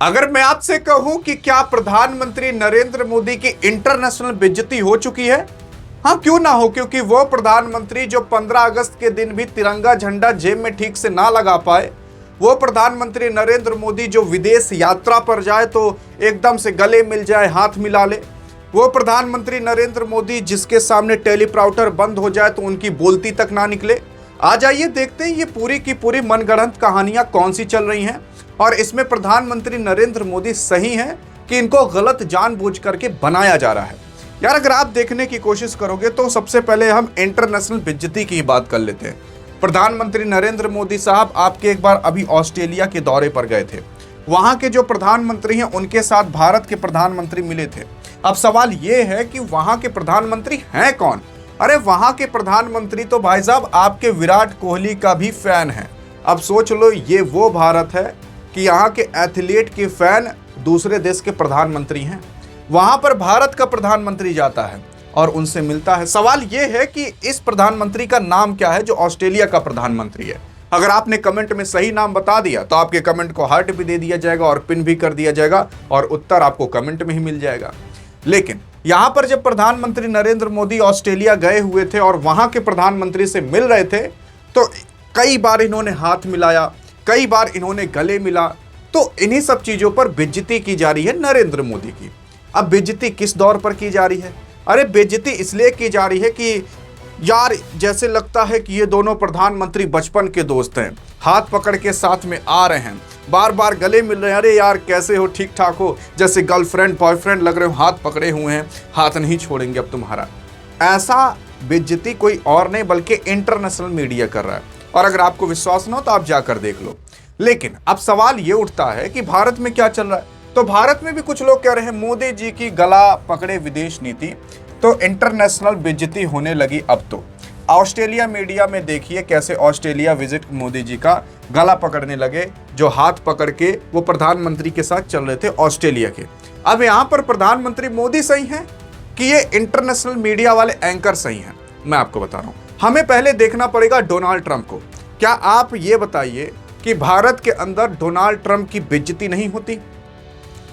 अगर मैं आपसे कहूं कि क्या प्रधानमंत्री नरेंद्र मोदी की इंटरनेशनल बेइज्जती हो चुकी है? हाँ, क्यों ना हो, क्योंकि वो प्रधानमंत्री जो 15 अगस्त के दिन भी तिरंगा झंडा जेब में ठीक से ना लगा पाए, वो प्रधानमंत्री नरेंद्र मोदी जो विदेश यात्रा पर जाए तो एकदम से गले मिल जाए, हाथ मिला ले, वो प्रधानमंत्री नरेंद्र मोदी जिसके सामने टेलीप्राउटर बंद हो जाए तो उनकी बोलती तक ना निकले। आ जाइए देखते हैं ये पूरी की पूरी मनगढ़ंत कहानियां कौन सी चल रही हैं और इसमें प्रधानमंत्री नरेंद्र मोदी सही हैं कि इनको गलत जानबूझ करके बनाया जा रहा है। यार, अगर आप देखने की कोशिश करोगे तो सबसे पहले हम इंटरनेशनल बेइज्जती की बात कर लेते हैं। प्रधानमंत्री नरेंद्र मोदी साहब आपके एक बार अभी ऑस्ट्रेलिया के दौरे पर गए थे। वहां के जो प्रधानमंत्री हैं उनके साथ भारत के प्रधानमंत्री मिले थे। अब सवाल ये है कि वहां के प्रधानमंत्री हैं कौन? अरे वहां के प्रधानमंत्री तो भाई साहब आपके विराट कोहली का भी फैन है। अब सोच लो, ये वो भारत है कि यहाँ के एथलीट के फैन दूसरे देश के प्रधानमंत्री हैं। वहां पर भारत का प्रधानमंत्री जाता है और उनसे मिलता है। सवाल यह है कि इस प्रधानमंत्री का नाम क्या है जो ऑस्ट्रेलिया का प्रधानमंत्री है? अगर आपने कमेंट में सही नाम बता दिया तो आपके कमेंट को हार्ट भी दे दिया जाएगा और पिन भी कर दिया जाएगा और उत्तर आपको कमेंट में ही मिल जाएगा। लेकिन यहां पर जब प्रधानमंत्री नरेंद्र मोदी ऑस्ट्रेलिया गए हुए थे और वहां के प्रधानमंत्री से मिल रहे थे तो कई बार इन्होंने हाथ मिलाया, कई बार इन्होंने गले मिला। तो इन्हीं सब चीजों पर बेइज्जती की जा रही है नरेंद्र मोदी की। अब बेइज्जती किस दौर पर की जा रही है? अरे बेइज्जती इसलिए की जा रही है कि यार जैसे लगता है कि ये दोनों प्रधानमंत्री बचपन के दोस्त हैं, हाथ पकड़ के साथ में आ रहे हैं, बार बार गले मिल रहे हैं। अरे यार कैसे हो, ठीक ठाक हो? जैसे गर्लफ्रेंड बॉयफ्रेंड लग रहे हो, हाथ पकड़े हुए हैं, हाथ नहीं छोड़ेंगे अब तुम्हारा। ऐसा बेइज्जती कोई और नहीं बल्कि इंटरनेशनल मीडिया कर रहा है। और अगर आपको विश्वास ना हो तो आप जाकर देख लो। लेकिन अब सवाल ये उठता है कि भारत में क्या चल रहा है? तो भारत में भी कुछ लोग कह रहे हैं मोदी जी की गला पकड़े विदेश नीति, तो इंटरनेशनल बेइज्जती होने लगी। अब तो ऑस्ट्रेलिया मीडिया में देखिए कैसे ऑस्ट्रेलिया विजिट मोदी जी का गला पकड़ने लगे, जो हाथ पकड़ के वो प्रधानमंत्री के साथ चल रहे थे ऑस्ट्रेलिया के। अब यहाँ पर प्रधानमंत्री मोदी सही हैं कि ये इंटरनेशनल मीडिया वाले एंकर सही हैं? मैं आपको बता रहा हूँ, हमें पहले देखना पड़ेगा डोनाल्ड ट्रंप को। क्या आप ये बताइए कि भारत के अंदर डोनाल्ड ट्रंप की बेइज्जती नहीं होती?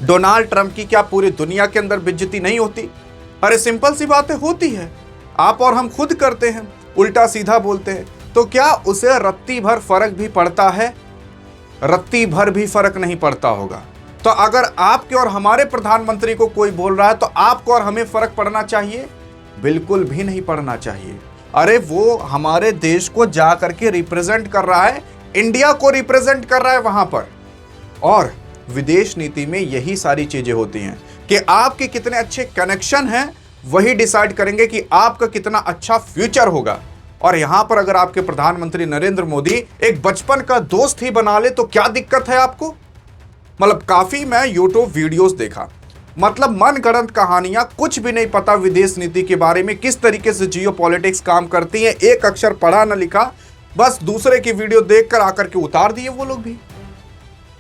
डोनाल्ड ट्रंप की क्या पूरी दुनिया के अंदर बेइज्जती नहीं होती? अरे सिंपल सी बातें होती है, आप और हम खुद करते हैं, उल्टा सीधा बोलते हैं। तो क्या उसे रत्ती भर फर्क भी पड़ता है? रत्ती भर भी फर्क नहीं पड़ता होगा। तो अगर आपके और हमारे प्रधानमंत्री को कोई बोल रहा है तो आपको और हमें फर्क पड़ना चाहिए? बिल्कुल भी नहीं पड़ना चाहिए। अरे वो हमारे देश को जा करके रिप्रेजेंट कर रहा है, इंडिया को रिप्रेजेंट कर रहा है वहां पर। और विदेश नीति में यही सारी चीजें होती हैं कि आपके कितने अच्छे कनेक्शन हैं वही डिसाइड करेंगे कि आपका कितना अच्छा फ्यूचर होगा। और यहां पर अगर आपके प्रधानमंत्री नरेंद्र मोदी एक बचपन का दोस्त ही बना ले तो क्या दिक्कत है आपको? मतलब काफी मैं यूट्यूब वीडियोस देखा, मतलब मनगढ़ंत कहानियां, कुछ भी नहीं पता विदेश नीति के बारे में, किस तरीके से जियो पॉलिटिक्स काम करती है, एक अक्षर पढ़ा ना लिखा, बस दूसरे की वीडियो देखकर आकर के उतार दिए वो लोग भी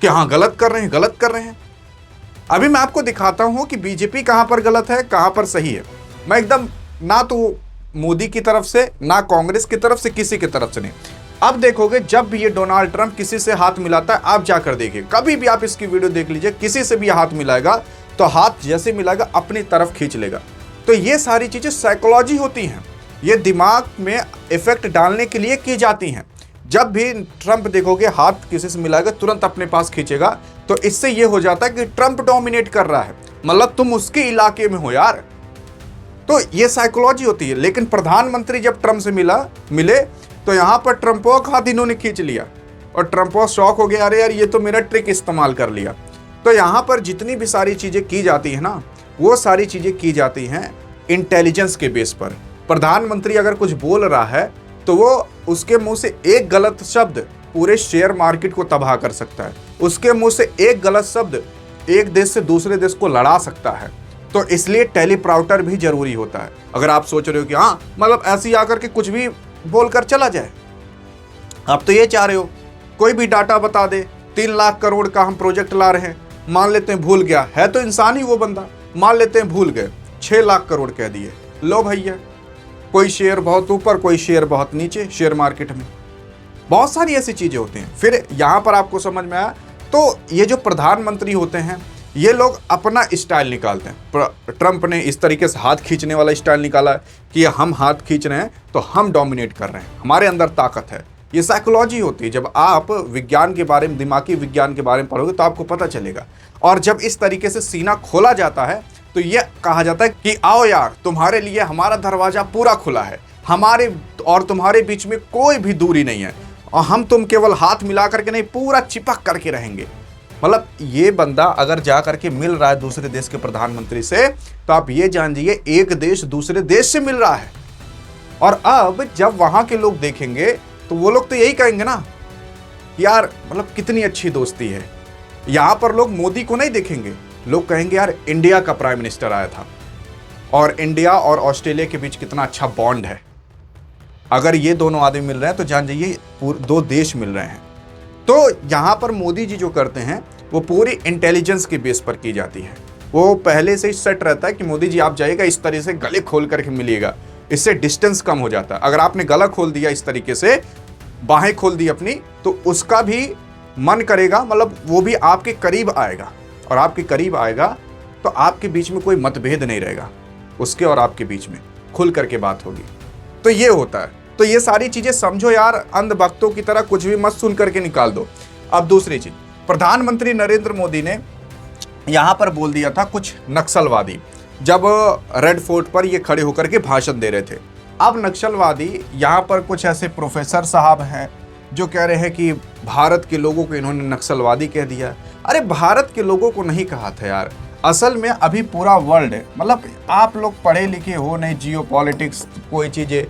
कि हाँ गलत कर रहे हैं, गलत कर रहे हैं। अभी मैं आपको दिखाता हूं कि बीजेपी कहां पर गलत है, कहां पर सही है। मैं एकदम ना तो मोदी की तरफ से ना कांग्रेस की तरफ से, किसी की तरफ से नहीं। अब देखोगे जब भी ये डोनाल्ड ट्रंप किसी से हाथ मिलाता है, आप जाकर देखिए, कभी भी आप इसकी वीडियो देख लीजिए, किसी से भी हाथ मिलाएगा तो हाथ जैसे मिलाएगा अपनी तरफ खींच लेगा। तो ये सारी चीजें साइकोलॉजी होती हैं, ये दिमाग में इफेक्ट डालने के लिए की जाती हैं। जब भी ट्रंप देखोगे हाथ किसी से मिलाएगा तुरंत अपने पास खींचेगा, तो इससे ये हो जाता है कि ट्रंप डोमिनेट कर रहा है, मतलब तुम उसके इलाके में हो यार। तो ये साइकोलॉजी होती है। लेकिन प्रधानमंत्री जब ट्रंप से मिले तो यहां पर ट्रंपो का हाथ इन्होंने खींच लिया और ट्रंपो शॉक हो गया, अरे यार ये तो मेरा ट्रिक इस्तेमाल कर लिया। तो यहां पर जितनी भी सारी चीजें की जाती है ना, वो सारी चीजें की जाती हैं इंटेलिजेंस के बेस पर। प्रधानमंत्री अगर कुछ बोल रहा है तो वो उसके मुंह से एक गलत शब्द पूरे शेयर मार्केट को तबाह कर सकता है, उसके मुंह से एक गलत शब्द एक देश से दूसरे देश को लड़ा सकता है। तो इसलिए टेलीप्राउटर भी जरूरी होता है। अगर आप सोच रहे हो कि हाँ मतलब ऐसे ही आकर के कुछ भी बोलकर चला जाए, आप तो ये चाह रहे हो कोई भी डाटा बता दे, 3 लाख करोड़ का हम प्रोजेक्ट ला रहे हैं, मान लेते हैं भूल गया है, तो इंसान ही वो बंदा, मान लेते हैं भूल गए, 6 लाख करोड़ कह दिए, लो भैया, कोई शेयर बहुत ऊपर कोई शेयर बहुत नीचे शेयर मार्केट में। बहुत सारी ऐसी चीजें होती हैं। फिर यहां पर आपको समझ में आया तो ये जो प्रधानमंत्री होते हैं ये लोग अपना स्टाइल निकालते हैं। ट्रंप ने इस तरीके से हाथ खींचने वाला स्टाइल निकाला है कि हम हाथ खींच रहे हैं तो हम डोमिनेट कर रहे हैं, हमारे अंदर ताकत है। ये साइकोलॉजी होती है। जब आप विज्ञान के बारे में, दिमागी विज्ञान के बारे में पढ़ोगे तो आपको पता चलेगा। और जब इस तरीके से सीना खोला जाता है तो ये कहा जाता है कि आओ यार, तुम्हारे लिए हमारा दरवाजा पूरा खुला है, हमारे और तुम्हारे बीच में कोई भी दूरी नहीं है, और हम तुम केवल हाथ मिला करके नहीं, पूरा चिपक करके रहेंगे। मतलब ये बंदा अगर जा करके मिल रहा है दूसरे देश के प्रधानमंत्री से, तो आप ये जान जाइए एक देश दूसरे देश से मिल रहा है। और अब जब वहां के लोग देखेंगे तो वो लोग तो यही कहेंगे ना, यार मतलब कितनी अच्छी दोस्ती है। यहां पर लोग मोदी को नहीं देखेंगे, लोग कहेंगे यार इंडिया का प्राइम मिनिस्टर आया था और इंडिया और ऑस्ट्रेलिया के बीच कितना अच्छा बॉन्ड है। अगर ये दोनों आदमी मिल रहे हैं तो जान जाइए दो देश मिल रहे हैं। तो यहां पर मोदी जी जो करते हैं वो पूरी इंटेलिजेंस के बेस पर की जाती है। वो पहले से ही सेट रहता है कि मोदी जी आप जाइएगा, इस तरह से गले खोल करके मिलिएगा, इससे डिस्टेंस कम हो जाता है। अगर आपने गला खोल दिया इस तरीके से, बाहें खोल दी अपनी, तो उसका भी मन करेगा, मतलब वो भी आपके करीब आएगा। और आपके करीब आएगा तो आपके बीच में कोई मतभेद नहीं रहेगा, उसके और आपके बीच में खुल करके बात होगी। तो ये होता है। तो ये सारी चीजें समझो यार, अंधभक्तों की तरह कुछ भी मत सुन करके निकाल दो। अब दूसरी चीज, प्रधानमंत्री नरेंद्र मोदी ने यहां पर बोल दिया था कुछ नक्सलवादी, जब रेड फोर्ट पर ये खड़े होकर के भाषण दे रहे थे। अब नक्सलवादी यहां पर कुछ ऐसे प्रोफेसर साहब हैं जो कह रहे हैं कि भारत के लोगों को इन्होंने नक्सलवादी कह दिया। अरे भारत के लोगों को नहीं कहा था यार, असल में अभी पूरा वर्ल्ड है। मतलब आप लोग पढ़े लिखे हो नहीं, जियो पॉलिटिक्स कोई चीजें,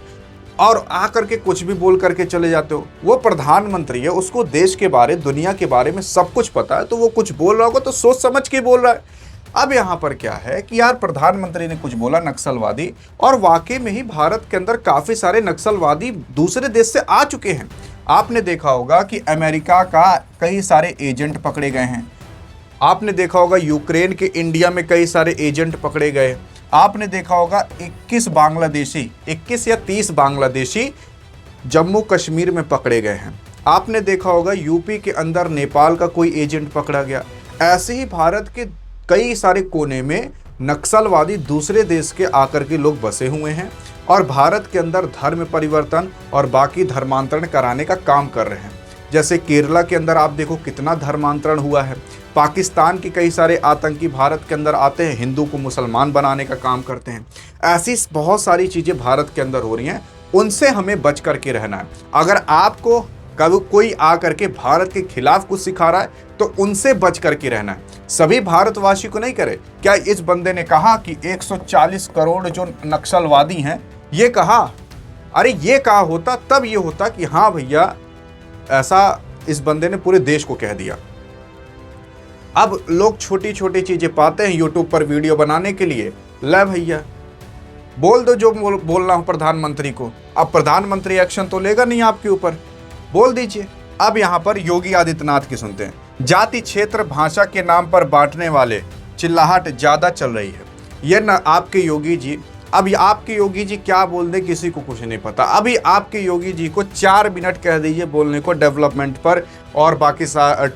और आकर के कुछ भी बोल करके चले जाते हो। वो प्रधानमंत्री है, उसको देश के बारे, दुनिया के बारे में सब कुछ पता है, तो वो कुछ बोल रहा होगा तो सोच समझ के बोल रहा है। अब यहाँ पर क्या है कि यार प्रधानमंत्री ने कुछ बोला नक्सलवादी, और वाकई में ही भारत के अंदर काफी सारे नक्सलवादी दूसरे देश से आ चुके हैं। आपने देखा होगा कि अमेरिका का कई सारे एजेंट पकड़े गए हैं। आपने देखा होगा यूक्रेन के इंडिया में कई सारे एजेंट पकड़े गए। आपने देखा होगा 21 या 30 बांग्लादेशी जम्मू कश्मीर में पकड़े गए हैं। आपने देखा होगा यूपी के अंदर नेपाल का कोई एजेंट पकड़ा गया। ऐसे ही भारत के कई सारे कोने में नक्सलवादी दूसरे देश के आकर के लोग बसे हुए हैं और भारत के अंदर धर्म परिवर्तन और बाकी धर्मांतरण कराने का काम कर रहे हैं। जैसे केरला के अंदर आप देखो कितना धर्मांतरण हुआ है। पाकिस्तान के कई सारे आतंकी भारत के अंदर आते हैं, हिंदू को मुसलमान बनाने का काम करते हैं। ऐसी बहुत सारी चीज़ें भारत के अंदर हो रही हैं, उनसे हमें बच करके रहना है। अगर आपको कभी कोई आकर के भारत के खिलाफ कुछ सिखा रहा है तो उनसे बच करके रहना है। सभी भारतवासी को नहीं करे। क्या इस बंदे ने कहा कि 140 करोड़ जो नक्सलवादी हैं, ये कहा? अरे ये कहा होता तब ये होता कि हाँ भैया, ऐसा इस बंदे ने पूरे देश को कह दिया। अब लोग छोटी छोटी चीजें पाते हैं यूट्यूब पर वीडियो बनाने के लिए। ले भैया बोल दो जो बोलना हो प्रधानमंत्री को। अब प्रधानमंत्री एक्शन तो लेगा नहीं आपके ऊपर, बोल दीजिए। अब यहाँ पर योगी आदित्यनाथ की सुनते हैं। जाति, क्षेत्र, भाषा के नाम पर बांटने वाले चिल्लाहट ज्यादा चल रही है। ये न आपके योगी जी, अभी आपके योगी जी क्या बोल दे किसी को कुछ नहीं पता। अभी आपके योगी जी को 4 मिनट कह दीजिए बोलने को डेवलपमेंट पर और बाकी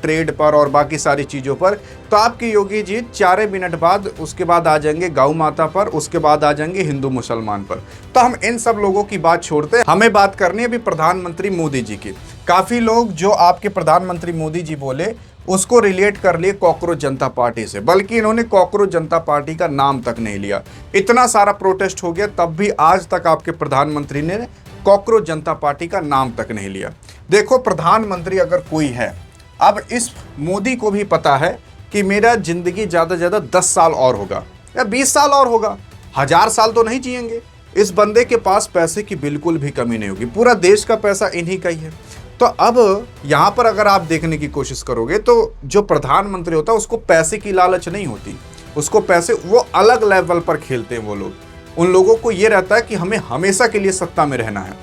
ट्रेड पर और बाकी सारी चीज़ों पर, तो आपके योगी जी 4 मिनट बाद उसके बाद आ जाएंगे गौ माता पर, उसके बाद आ जाएंगे हिंदू मुसलमान पर। तो हम इन सब लोगों की बात छोड़ते हैं, हमें बात करनी है अभी प्रधानमंत्री मोदी जी की। काफ़ी लोग जो आपके प्रधानमंत्री मोदी जी बोले उसको रिलेट कर लिए कॉकरोच जनता पार्टी से, बल्कि इन्होंने कॉकरोच जनता पार्टी का नाम तक नहीं लिया। इतना सारा प्रोटेस्ट हो गया तब भी आज तक आपके प्रधानमंत्री ने कॉकरोच जनता पार्टी का नाम तक नहीं लिया। देखो प्रधानमंत्री अगर कोई है, अब इस मोदी को भी पता है कि मेरा जिंदगी ज़्यादा से ज़्यादा 10 साल और होगा या 20 साल और होगा, 1000 साल तो नहीं जिएंगे। इस बंदे के पास पैसे की बिल्कुल भी कमी नहीं होगी, पूरा देश का पैसा इन्हीं का ही है। तो अब यहाँ पर अगर आप देखने की कोशिश करोगे तो जो प्रधानमंत्री होता है उसको पैसे की लालच नहीं होती, उसको पैसे, वो अलग लेवल पर खेलते हैं वो लोग। उन लोगों को ये रहता है कि हमें हमेशा के लिए सत्ता में रहना है,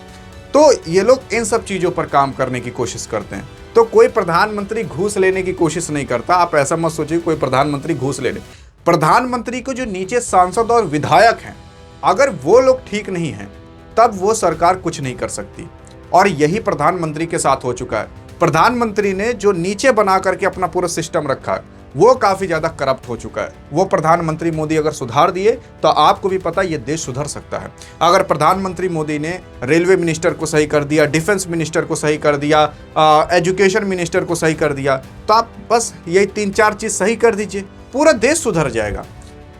तो ये लोग इन सब चीज़ों पर काम करने की कोशिश करते हैं। तो कोई प्रधानमंत्री घूस लेने की कोशिश नहीं करता। आप ऐसा मत सोचिए कोई प्रधानमंत्री घूस ले ले। प्रधानमंत्री को जो नीचे सांसद और विधायक हैं, अगर वो लोग ठीक नहीं हैं तब वो सरकार कुछ नहीं कर सकती। और यही प्रधानमंत्री के साथ हो चुका है। प्रधानमंत्री ने जो नीचे बना करके अपना पूरा सिस्टम रखा है वो काफी ज्यादा करप्ट हो चुका है। वो प्रधानमंत्री मोदी अगर सुधार दिए तो आपको भी पता ये देश सुधर सकता है। अगर प्रधानमंत्री मोदी ने रेलवे मिनिस्टर को सही कर दिया, डिफेंस मिनिस्टर को सही कर दिया, एजुकेशन मिनिस्टर को सही कर दिया, तो आप बस यही 3-4 चीज सही कर दीजिए, पूरा देश सुधर जाएगा।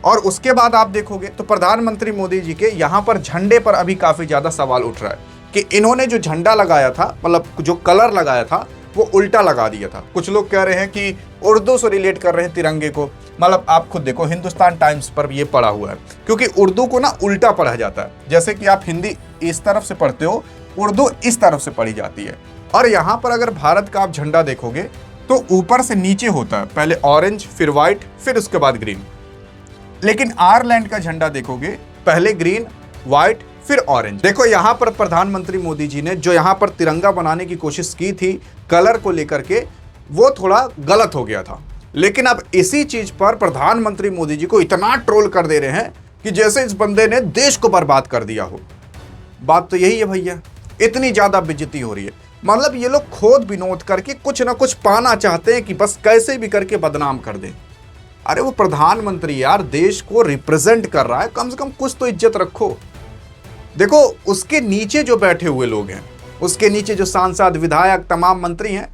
और उसके बाद आप देखोगे तो प्रधानमंत्री मोदी जी के यहाँ पर झंडे पर अभी काफी ज्यादा सवाल उठ रहा है कि इन्होंने जो झंडा लगाया था, मतलब जो कलर लगाया था वो उल्टा लगा दिया था। कुछ लोग कह रहे हैं कि उर्दू से रिलेट कर रहे हैं तिरंगे को। मतलब आप खुद देखो, हिंदुस्तान टाइम्स पर ये पढ़ा हुआ है, क्योंकि उर्दू को ना उल्टा पढ़ा जाता है। जैसे कि आप हिंदी इस तरफ से पढ़ते हो, उर्दू इस तरफ से पढ़ी जाती है। और यहाँ पर अगर भारत का आप झंडा देखोगे तो ऊपर से नीचे होता है, पहले ऑरेंज, फिर व्हाइट, फिर उसके बाद ग्रीन। लेकिन आयरलैंड का झंडा देखोगे, पहले ग्रीन, व्हाइट, फिर ऑरेंज। देखो यहाँ पर प्रधानमंत्री मोदी जी ने जो यहाँ पर तिरंगा बनाने की कोशिश की थी कलर को लेकर के, वो थोड़ा गलत हो गया था। लेकिन अब इसी चीज पर प्रधानमंत्री मोदी जी को इतना ट्रोल कर दे रहे हैं कि जैसे इस बंदे ने देश को बर्बाद कर दिया हो। बात तो यही है भैया, इतनी ज्यादा बेइज्जती हो रही है। मतलब ये लोग खोद विनोद करके कुछ ना कुछ पाना चाहते हैं कि बस कैसे भी करके बदनाम कर दें। अरे वो प्रधानमंत्री यार देश को रिप्रेजेंट कर रहा है, कम से कम कुछ तो इज्जत रखो। देखो उसके नीचे जो बैठे हुए लोग हैं, उसके नीचे जो सांसद, विधायक, तमाम मंत्री हैं,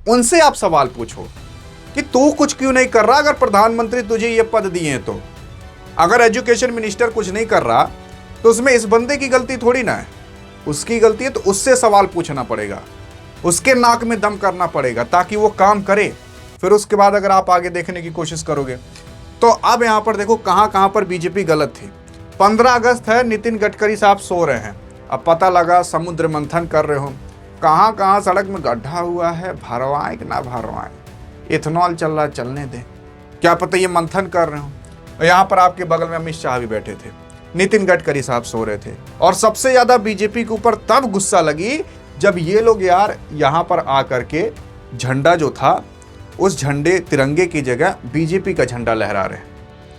उनसे आप सवाल पूछो कि तू कुछ क्यों नहीं कर रहा। अगर प्रधानमंत्री तुझे ये पद दिए हैं तो, अगर एजुकेशन मिनिस्टर कुछ नहीं कर रहा तो उसमें इस बंदे की गलती थोड़ी ना है, उसकी गलती है। तो उससे सवाल पूछना पड़ेगा, उसके नाक में दम करना पड़ेगा ताकि वो काम करे। फिर उसके बाद अगर आप आगे देखने की कोशिश करोगे तो अब यहाँ पर देखो कहाँ कहाँ पर बीजेपी गलत थी। 15 अगस्त है, नितिन गडकरी साहब सो रहे हैं, अब पता लगा समुद्र मंथन कर रहे हो, कहाँ कहाँ सड़क में गड्ढा हुआ है, भरवाएं कि ना भरवाएं, इथेनॉल चल रहा, चलने दें, क्या पता ये मंथन कर रहे हो। यहाँ पर आपके बगल में अमित शाह भी बैठे थे, नितिन गडकरी साहब सो रहे थे। और सबसे ज्यादा बीजेपी के ऊपर तब गुस्सा लगी जब ये लोग यार यहाँ पर आकर के झंडा जो था उस झंडे तिरंगे की जगह बीजेपी का झंडा लहरा रहे हैं।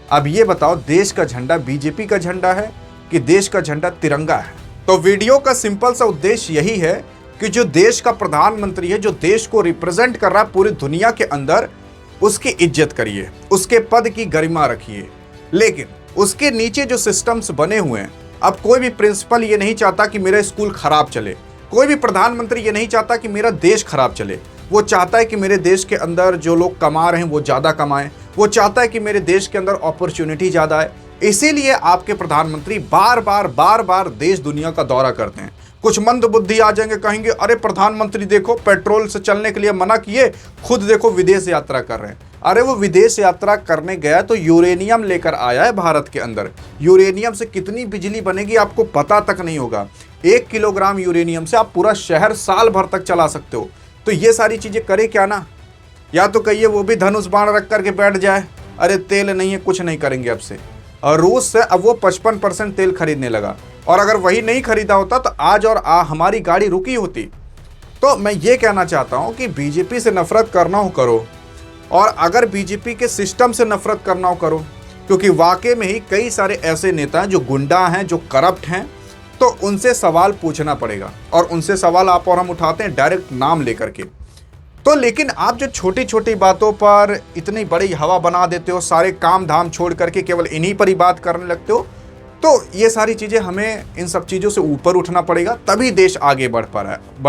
अब ये बताओ, देश का झंडा बीजेपी का झंडा है कि देश का झंडा तिरंगा है? तो वीडियो का सिंपल सा उद्देश्य यही है कि जो देश का प्रधानमंत्री है, जो देश को रिप्रेजेंट कर रहा है पूरी दुनिया के अंदर, उसकी इज्जत करिए, उसके पद की गरिमा रखिए। लेकिन उसके नीचे जो सिस्टम्स बने हुए हैं, अब कोई भी प्रिंसिपल ये नहीं चाहता कि मेरा स्कूल खराब चले, कोई भी प्रधानमंत्री ये नहीं चाहता कि मेरा देश खराब चले। वो चाहता है कि मेरे देश के अंदर जो लोग कमा रहे हैं वो ज़्यादा कमाएं, वो चाहता है कि मेरे देश के अंदर अपॉर्चुनिटी ज़्यादा है। इसीलिए आपके प्रधानमंत्री बार बार देश दुनिया का दौरा करते हैं। कुछ मंद बुद्धि आ जाएंगे, कहेंगे अरे प्रधानमंत्री देखो पेट्रोल से चलने के लिए मना किए, खुद देखो विदेश यात्रा कर रहे हैं। अरे वो विदेश यात्रा करने गया तो यूरेनियम लेकर आया है भारत के अंदर। यूरेनियम से कितनी बिजली बनेगी आपको पता तक नहीं होगा। 1 किलोग्राम यूरेनियम से आप पूरा शहर साल भर तक चला सकते हो। तो ये सारी चीजें करे क्या ना, या तो कहिए वो भी धनुष बाण रख करके बैठ जाए, अरे तेल नहीं है कुछ नहीं करेंगे अब से। और रूस से अब वो 55% तेल खरीदने लगा, और अगर वही नहीं खरीदा होता तो आज और हमारी गाड़ी रुकी होती। तो मैं ये कहना चाहता हूँ कि बीजेपी से नफरत करना हो करो, और अगर बीजेपी के सिस्टम से नफरत करना हो करो, क्योंकि वाकई में ही कई सारे ऐसे नेता हैं जो गुंडा हैं, जो करप्ट हैं, तो उनसे सवाल पूछना पड़ेगा। और उनसे सवाल आप और हम उठाते हैं डायरेक्ट नाम लेकर के। तो लेकिन आप जो छोटी छोटी बातों पर इतनी बड़ी हवा बना देते हो, सारे काम धाम छोड़ करके केवल इन्हीं पर ही बात करने लगते हो, तो ये सारी चीज़ें हमें इन सब चीज़ों से ऊपर उठना पड़ेगा, तभी देश आगे बढ़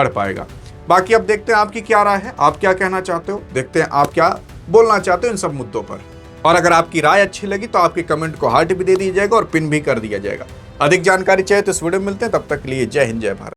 पाएगा। बाकी अब देखते हैं आपकी क्या राय है, आप क्या कहना चाहते हो, देखते हैं आप क्या बोलना चाहते हो इन सब मुद्दों पर। और अगर आपकी राय अच्छी लगी तो आपके कमेंट को हार्ट भी दे दिया जाएगा और पिन भी कर दिया जाएगा। अधिक जानकारी चाहिए तो इस वीडियो में मिलते हैं, तब तक के लिए जय हिंद जय भारत।